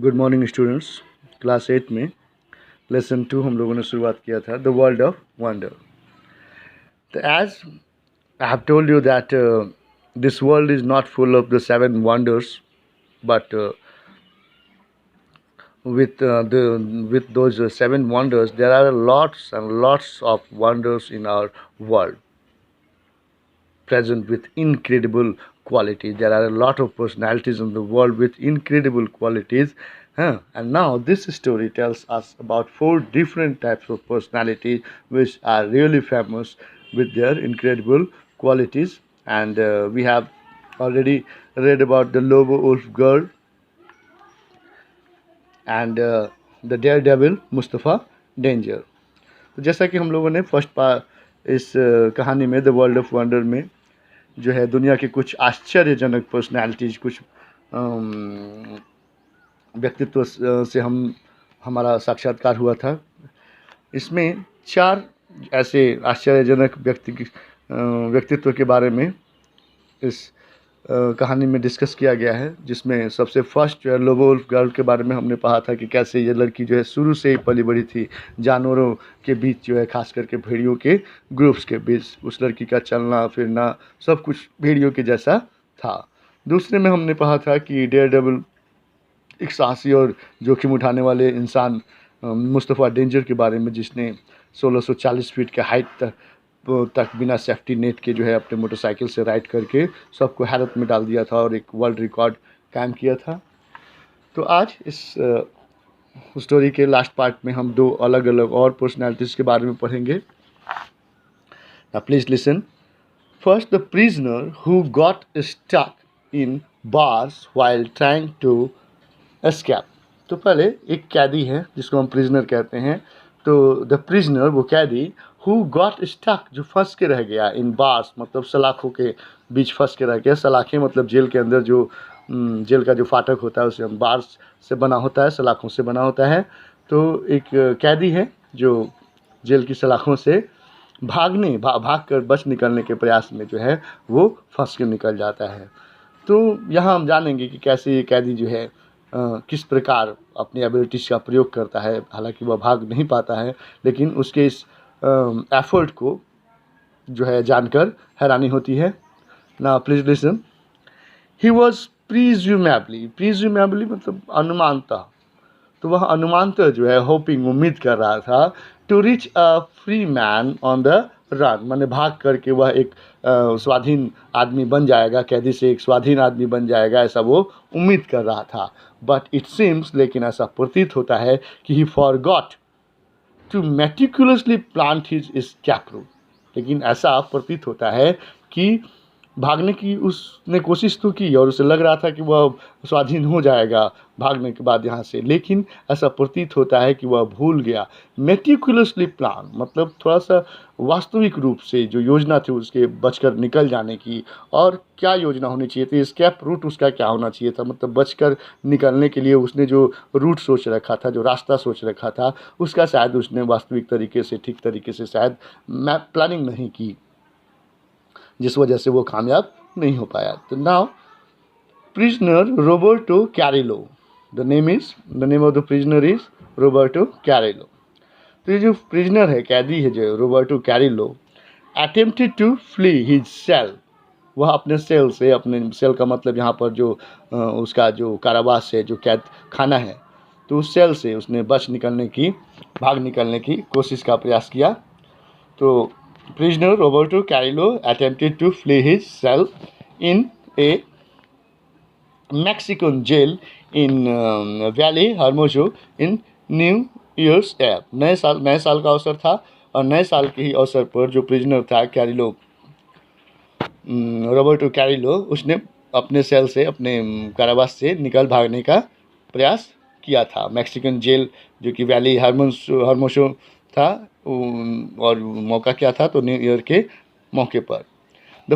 Good morning students. Class 8 में lesson 2 हम लोगों ने शुरुआत किया था, द वर्ल्ड ऑफ वंडर। तो as I have told you that this world is not full of the 7 wonders, but with those 7 wonders, there are lots and lots of wonders in our world, present with incredible qualities. There are a lot of personalities in the world with incredible qualities. And now this story tells us about 4 different types of personalities which are really famous with their incredible qualities. And we have already read about the Lobo Wolf girl and the daredevil Mustafa Danger. तो जैसा कि हम लोगों ने first part इस कहानी में the world of wonder में जो है दुनिया के कुछ आश्चर्यजनक पर्सनालिटीज, कुछ व्यक्तित्व से हमारा साक्षात्कार हुआ था। इसमें 4 ऐसे आश्चर्यजनक व्यक्तित्व के बारे में इस कहानी में डिस्कस किया गया है, जिसमें सबसे फर्स्ट जो है लोबो वुल्फ गर्ल के बारे में हमने पढ़ा था कि कैसे ये लड़की जो है शुरू से ही पली बड़ी थी जानवरों के बीच, जो है खास करके भेड़ियों के ग्रुप्स के बीच। उस लड़की का चलना फिरना सब कुछ भेड़ियों के जैसा था। दूसरे में हमने पढ़ा था कि डेयरडेविल एक साहसी और जोखिम उठाने वाले इंसान मुस्तफ़ा डेंजर के बारे में, जिसने 1640 फीट के हाइट तक बिना सेफ्टी नेट के जो है अपने मोटरसाइकिल से राइड करके सबको हैरत में डाल दिया था और एक वर्ल्ड रिकॉर्ड कायम किया था। तो आज इस स्टोरी के लास्ट पार्ट में हम 2 अलग अलग और पर्सनालिटीज़ के बारे में पढ़ेंगे। Now please listen. First, the prisoner who got stuck in bars while trying to escape. तो पहले एक कैदी है जिसको हम प्रिजनर कहते हैं। तो द प्रिजनर, वो कैदी, हु गॉट स्टक, जो फंस के रह गया, इन बार्स मतलब सलाखों के बीच फंस के रह गया। सलाखें मतलब जेल के अंदर जो जेल का जो फाटक होता है उसे हम बार्स से बना होता है, सलाखों से बना होता है। तो एक कैदी है जो जेल की सलाखों से भाग कर बच निकलने के प्रयास में जो है वो फंस के निकल जाता है। तो यहाँ हम जानेंगे कि कैसे ये कैदी जो है किस प्रकार अपनी एबिलिटीज़ का प्रयोग करता है। हालांकि वह भाग नहीं पाता है, लेकिन उसके इस एफर्ट को जो है जानकर हैरानी होती है। Now please listen. He was presumably मतलब अनुमानतः, तो वह अनुमानतः जो है होपिंग, उम्मीद कर रहा था, to reach a free man on the run, माने भाग करके वह एक स्वाधीन आदमी बन जाएगा, कैदी से एक स्वाधीन आदमी बन जाएगा, ऐसा वो उम्मीद कर रहा था। बट इट सीम्स, लेकिन ऐसा प्रतीत होता है कि he forgot to meticulously plant his escape route. लेकिन ऐसा प्रतीत होता है कि भागने की उसने कोशिश तो की और उसे लग रहा था कि वह स्वाधीन हो जाएगा भागने के बाद यहाँ से, लेकिन ऐसा प्रतीत होता है कि वह भूल गया। मेटिकुलसली प्लान मतलब थोड़ा सा वास्तविक रूप से जो योजना थी उसके बचकर निकल जाने की। और क्या योजना होनी चाहिए थी, एस्केप रूट उसका क्या होना चाहिए था, मतलब बचकर निकलने के लिए उसने जो रूट सोच रखा था, जो रास्ता सोच रखा था, उसका शायद उसने वास्तविक तरीके से, ठीक तरीके से शायद मैप प्लानिंग नहीं की, जिस वजह से वो कामयाब नहीं हो पाया। तो now prisoner Roberto Carrillo, the name of the prisoner is Roberto Carrillo. तो ये जो प्रिजनर है, कैदी है जो Roberto Carrillo, attempted to flee his cell, वह अपने सेल से, अपने सेल का मतलब यहाँ पर जो उसका जो कारावास है, जो कैद खाना है, तो उस सेल से उसने भाग निकलने की कोशिश का प्रयास किया। तो prisoner Roberto Carrillo attempted to flee his cell in a Mexican jail in Valle Hermoso in New Year's Eve। नए साल का अवसर था और नए साल के ही अवसर पर जो प्रिजनर था कैरिलो, रॉबर्टो कैरिलो, उसने अपने सेल से, अपने कारावास से भागने का प्रयास किया था। मैक्सिकन जेल जो कि वैली हर्मोसो था, और मौका क्या था, तो न्यू ईयर के मौके पर। The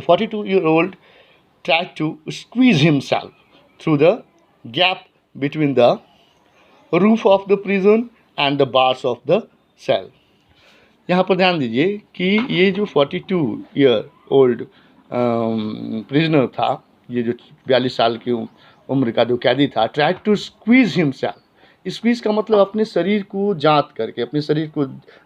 42-year-old tried to squeeze himself through the gap between the roof of the prison and the bars of the cell। यहाँ पर ध्यान दीजिए कि ये जो 42-year-old प्रिजनर था, ये जो 42 साल की उम्र का जो कैदी था, tried to squeeze himself. Squeeze का मतलब अपने शरीर को जांत करके, अपने शरीर को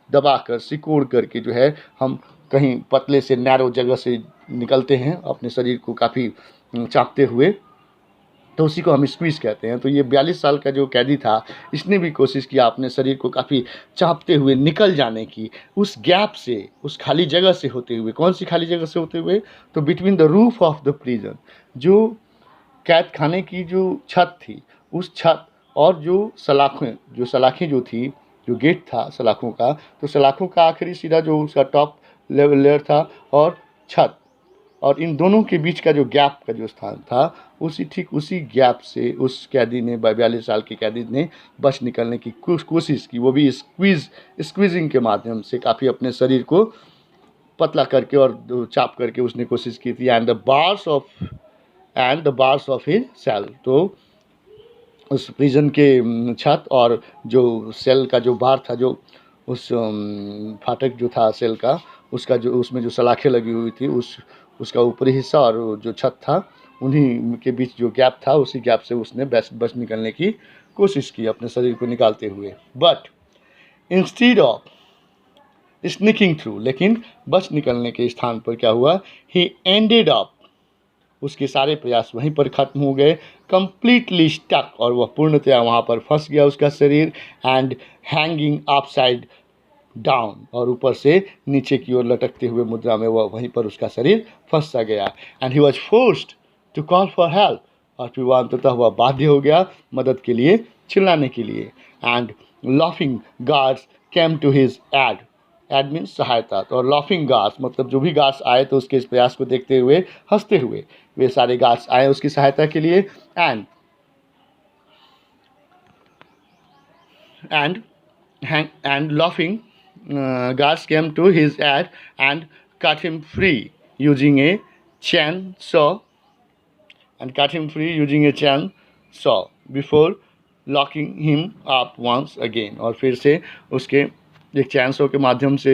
दबाकर, सिकोड़ करके जो है हम कहीं पतले से नैरो जगह से निकलते हैं अपने शरीर को काफ़ी चापते हुए, तो उसी को हम स्क्वीज कहते हैं। तो ये 42 साल का जो कैदी था, इसने भी कोशिश किया अपने शरीर को काफ़ी चापते हुए निकल जाने की, उस गैप से, उस खाली जगह से होते हुए। कौन सी खाली जगह से होते हुए? तो between the roof of the prison, जो कैद खाने की जो छत थी, उस छत और जो सलाखें जो थी, जो गेट था सलाखों का, तो सलाखों का आखिरी सिरा जो उसका टॉप लेयर था और छत, और इन दोनों के बीच का जो गैप का जो स्थान था, ठीक उसी गैप से उस कैदी ने, 42 साल के कैदी ने बच निकलने की कोशिश की, वो भी स्क्वीजिंग के माध्यम से काफ़ी अपने शरीर को पतला करके और चाप करके उसने कोशिश की थी। And the bars of his cell, तो उस प्रिजन के छत और जो सेल का जो बार था, जो उस फाटक जो था सेल का, उसका जो उसमें जो सलाखें लगी हुई थी, उसका ऊपरी हिस्सा और जो छत था, उन्हीं के बीच जो गैप था, उसी गैप से उसने बच निकलने की कोशिश की अपने शरीर को निकालते हुए। बट इंस्टीड ऑफ स्निकिंग थ्रू, लेकिन बच निकलने के स्थान पर क्या हुआ? ही एंडेड अप, उसके सारे प्रयास वहीं पर खत्म हो गए, कंप्लीटली स्टक, और वह पूर्णतया वहाँ पर फंस गया उसका शरीर, एंड हैंगिंग अपसाइड डाउन, और ऊपर से नीचे की ओर लटकते हुए मुद्रा में वह वहीं पर उसका शरीर फंस सा गया। And he was forced to call for help, और फिर वह अंततः वह बाध्य हो गया मदद के लिए चिल्लाने के लिए। And laughing guards came to his aid means सहायता, तो और लाफिंग गार्ड्स मतलब जो भी गार्ड्स आए तो उसके इस प्रयास को देखते हुए हंसते हुए वे सारे गार्ड्स आए उसकी सहायता के लिए। And laughing guards came to his aid and cut him free using a chainsaw before locking him up once again, और फिर से उसके एक चैनसो के माध्यम से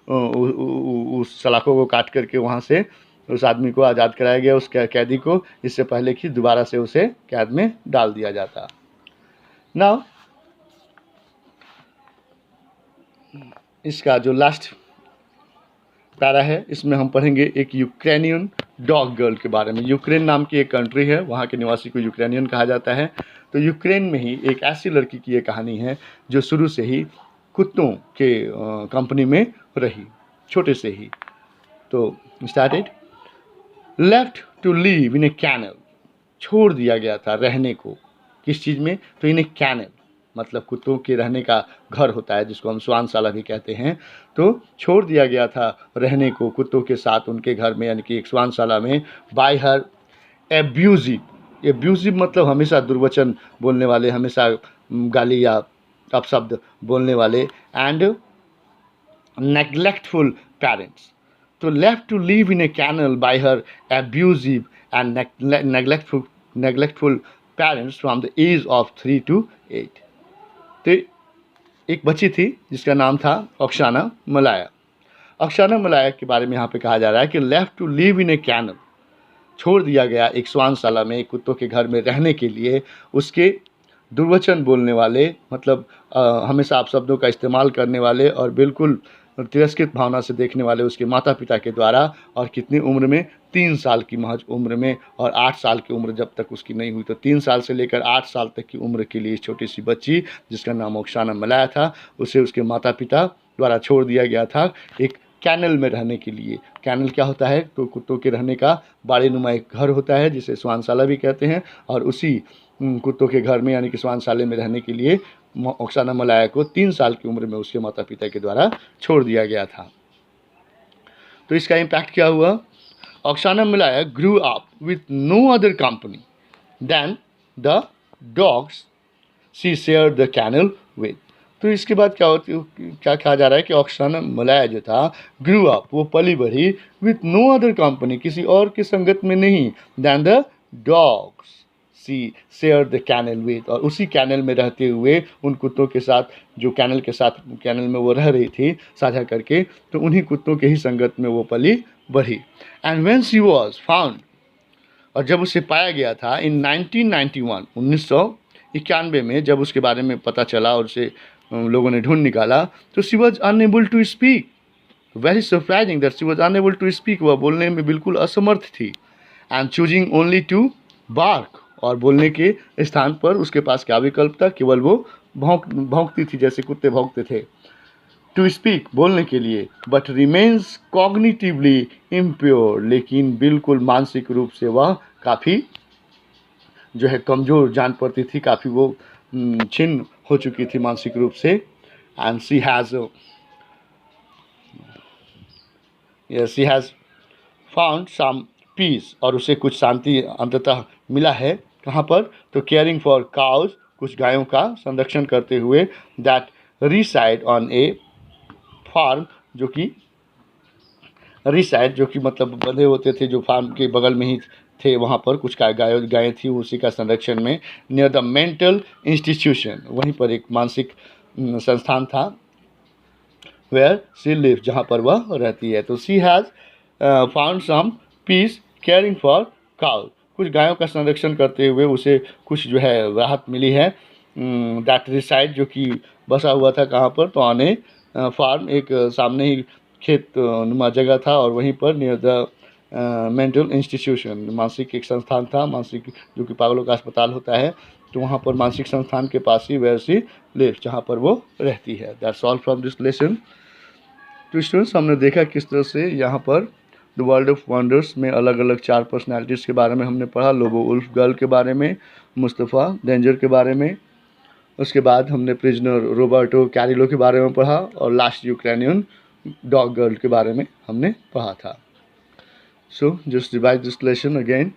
उस सलाखों को काट करके वहाँ से उस आदमी को आज़ाद कराया गया, उस कैदी को, इससे पहले कि दोबारा से उसे कैद में डाल दिया जाता। नाउ इसका जो लास्ट पैरा है, इसमें हम पढ़ेंगे एक यूक्रेनियन डॉग गर्ल के बारे में। यूक्रेन नाम की एक कंट्री है, वहाँ के निवासी को यूक्रेनियन कहा जाता है। तो यूक्रेन में ही एक ऐसी लड़की की ये कहानी है जो शुरू से ही कुत्तों के कंपनी में रही, छोटे से ही। तो started, left to live in a kennel, छोड़ दिया गया था रहने को, किस चीज़ में? तो इन ए कैनल, मतलब कुत्तों के रहने का घर होता है जिसको हम श्वानशाला भी कहते हैं। तो छोड़ दिया गया था रहने को कुत्तों के साथ उनके घर में, यानी कि एक श्वानशाला में, बाय हर एब्यूजिव मतलब हमेशा दुर्वचन बोलने वाले, हमेशा गाली या अपशब्द बोलने वाले, एंड नेग्लेक्टफुल पेरेंट्स। तो left to live in a kennel by her abusive and neglectful parents from the age of 3 to 8। तो एक बच्ची थी जिसका नाम था ओक्साना मलाया। ओक्साना मलाया के बारे में यहाँ पे कहा जा रहा है कि left to live in a kennel, छोड़ दिया गया एक श्वानशाला में, एक कुत्तों के घर में रहने के लिए। उसके दुर्वचन बोलने वाले, मतलब हमेशा आप शब्दों का इस्तेमाल करने वाले और बिल्कुल तिरस्कृत भावना से देखने वाले उसके माता पिता के द्वारा, और कितनी उम्र में? 3 साल की महज उम्र में, और 8 साल की उम्र जब तक उसकी नहीं हुई। तो 3 साल से लेकर 8 साल तक की उम्र के लिए इस छोटी सी बच्ची जिसका नाम ओक्साना मलाया था, उसे उसके माता पिता द्वारा छोड़ दिया गया था एक कैनल में रहने के लिए। कैनल क्या होता है? तो कुत्तों के रहने का बाड़ेनुमा एक घर होता है जिसे श्वानशाला भी कहते हैं, और उसी कुत्तों के घर में यानी कि श्वानशाले में रहने के लिए ओक्साना मलाया को 3 साल की उम्र में उसके माता पिता के द्वारा छोड़ दिया गया था। तो इसका इम्पैक्ट क्या हुआ? Oksana Malaya grew up with no other company than the dogs she share the kennel with. तो इसके बाद क्या कहा जा रहा है कि ओक्साना मलाया जो था, ग्रू अप, वो पली बढ़ी, विथ नो अदर कंपनी, किसी और की संगत में नहीं, than the dogs she share the kennel with, और उसी कैनल में रहते हुए उन कुत्तों के साथ जो कैनल में वो रह रही थी साझा करके, तो उन्हीं कुत्तों के ही संगत में वो पली बढ़ी। And when she was found और जब उसे पाया गया था इन 1991 1991 में, जब उसके बारे में पता चला और उसे लोगों ने ढूंढ निकाला, तो she was unable to speak. Very surprising that she was unable to speak. वह बोलने में बिल्कुल असमर्थ थी। And choosing only to bark, और बोलने के स्थान पर उसके पास क्या विकल्प था, केवल वो भौंकती थी, जैसे कुत्ते भौंकते थे। टू स्पीक, बोलने के लिए, बट रिमेन्स कॉग्निटिवली इम्प्योर, लेकिन बिल्कुल मानसिक रूप से वह काफ़ी जो है कमज़ोर जान पड़ती थी, काफ़ी वो छिन्न हो चुकी थी मानसिक रूप से। And she has found some peace, और उसे कुछ शांति अंततः मिला है। कहाँ पर, तो केयरिंग फॉर काउज, कुछ गायों का संरक्षण करते हुए, that reside on a farm, जो कि रिसाइड जो कि मतलब बंधे होते थे, जो फार्म के बगल में ही थे, वहाँ पर कुछ गायें थी, उसी का संरक्षण में, नियर द मेंटल इंस्टीट्यूशन, वहीं पर एक मानसिक संस्थान था, वेयर शी लिव, जहाँ पर वह रहती है। तो she has found some peace caring for cow, कुछ गायों का संरक्षण करते हुए उसे कुछ जो है राहत मिली है। दैट रिसाइड, जो कि बसा हुआ था कहाँ पर, तो ऑन ए फार्म, एक सामने ही खेत नुमा जगह था, और वहीं पर नियर द मेंटल इंस्टीट्यूशन, मानसिक एक संस्थान था, मानसिक जो कि पागलों का अस्पताल होता है, तो वहाँ पर मानसिक संस्थान के पास ही वेयर शी लिव्स, जहाँ पर वो रहती है। That's all from this lesson. तो स्टूडेंट्स, हमने देखा किस तरह से यहाँ पर द वर्ल्ड ऑफ वंडर्स में अलग अलग 4 पर्सनैलिटीज़ के बारे में हमने पढ़ा। लोबो उल्फ गर्ल के बारे में, मुस्तफ़ा डेंजर के बारे में, उसके बाद हमने प्रिजनर रॉबर्टो कैरिलो के बारे में पढ़ा, और लास्ट यूक्रेनियन डॉग गर्ल के बारे में हमने पढ़ा था। So just revise this lesson again.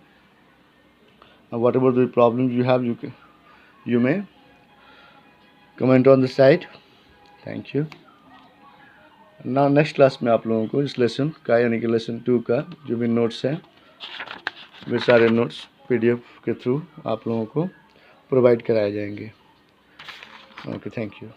Whatever the problems you have, you may comment on the site. Thank you. Now next class में आप लोगों को इस लेसन का, यानी कि लेसन 2 का जो भी नोट्स हैं, वे सारे नोट्स PDF के थ्रू आप लोगों को प्रोवाइड कराए जाएंगे। Okay, thank you.